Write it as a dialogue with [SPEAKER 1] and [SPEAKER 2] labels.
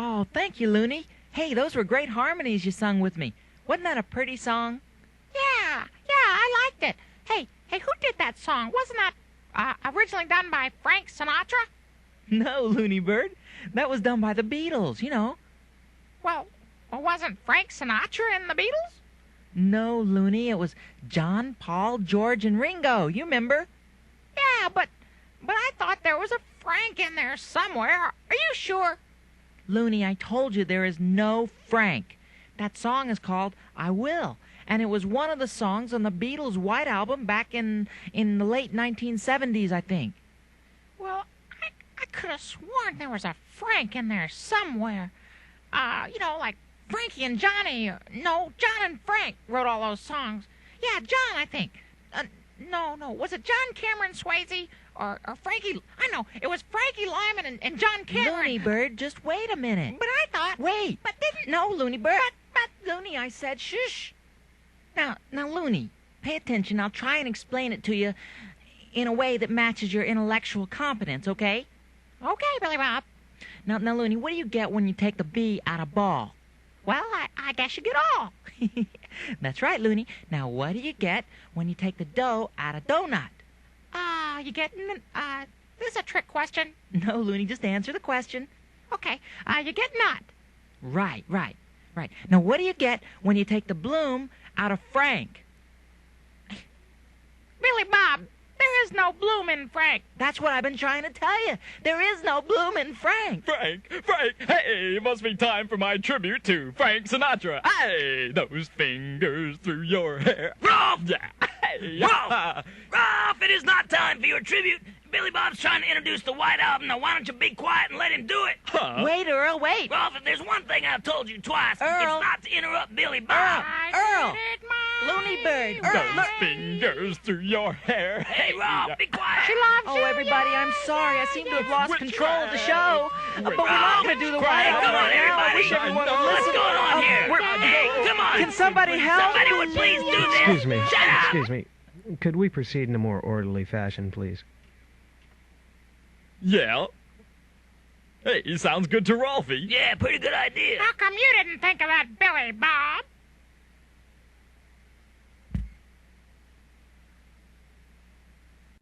[SPEAKER 1] Oh, thank you, Looney. Hey, those were great harmonies you sung with me. Wasn't that a pretty song?
[SPEAKER 2] Yeah, I liked it. Hey, who did that song? Wasn't that originally done by Frank Sinatra?
[SPEAKER 1] No, Looney Bird. That was done by the Beatles, you know.
[SPEAKER 2] Well, wasn't Frank Sinatra in the Beatles?
[SPEAKER 1] No, Looney, it was John, Paul, George, and Ringo. You remember?
[SPEAKER 2] Yeah, but I thought there was a Frank in there somewhere. Are you sure?
[SPEAKER 1] Looney, I told you there is no Frank. That song is called I Will, and it was one of the songs on the Beatles' White Album back in the late 1970s, I think.
[SPEAKER 2] Well, I could have sworn there was a Frank in there somewhere. Like Frankie and Johnny. No, John and Frank wrote all those songs. Yeah, John, I think. No. Was it John Cameron Swayze or Frankie? I know. It was Frankie Lyman and John Cameron.
[SPEAKER 1] Looney Bird, just wait a minute.
[SPEAKER 2] But I thought...
[SPEAKER 1] Wait.
[SPEAKER 2] But didn't...
[SPEAKER 1] No, Looney Bird. But Looney, I said shush. Now, Looney, pay attention. I'll try and explain it to you in a way that matches your intellectual competence, okay?
[SPEAKER 2] Okay, Billy Bob.
[SPEAKER 1] Now, Looney, what do you get when you take the B out of ball?
[SPEAKER 2] Well, I guess you get all.
[SPEAKER 1] That's right, Looney. Now, what do you get when you take the dough out of donut?
[SPEAKER 2] You get... this is a trick question.
[SPEAKER 1] No, Looney, just answer the question.
[SPEAKER 2] Okay, you get nut.
[SPEAKER 1] Right. Now, what do you get when you take the bloom out of Frank?
[SPEAKER 2] Billy Bob, there is no bloom in Frank.
[SPEAKER 1] That's what I've been trying to tell you. There is no bloom in Frank.
[SPEAKER 3] Frank! Hey, it must be time for my tribute to Frank Sinatra. Hey, those fingers through your hair.
[SPEAKER 4] Rolf!
[SPEAKER 3] Yeah. Hey.
[SPEAKER 4] Rolf, it is not time for your tribute. Billy Bob's trying to introduce the White Album. Now, why don't you be quiet and let him do it?
[SPEAKER 3] Huh?
[SPEAKER 1] Wait, Earl, wait.
[SPEAKER 4] Rolf, if there's one thing I've told you twice,
[SPEAKER 1] Earl.
[SPEAKER 4] it's not to interrupt Billy Bob.
[SPEAKER 1] Earl. Looney Bird.
[SPEAKER 3] Those fingers through your hair.
[SPEAKER 4] Hey, Rolf, be quiet.
[SPEAKER 2] She loves you.
[SPEAKER 1] Oh, everybody, I'm sorry. I seem to have lost control of the show. But we're not going to do the White
[SPEAKER 3] Come
[SPEAKER 1] Album
[SPEAKER 3] on,
[SPEAKER 1] right now. I wish
[SPEAKER 4] everybody.
[SPEAKER 1] everyone would
[SPEAKER 3] What's
[SPEAKER 1] listen.
[SPEAKER 4] going on here? Hey, come on.
[SPEAKER 1] Can somebody help?
[SPEAKER 4] Somebody would please do this.
[SPEAKER 5] Excuse me.
[SPEAKER 4] Shut up.
[SPEAKER 5] Excuse me. Could we proceed in a more orderly fashion, please?
[SPEAKER 3] Yeah. Hey, sounds good to Rolfie.
[SPEAKER 4] Yeah, pretty good idea.
[SPEAKER 2] How come you didn't think of that, Billy Bob?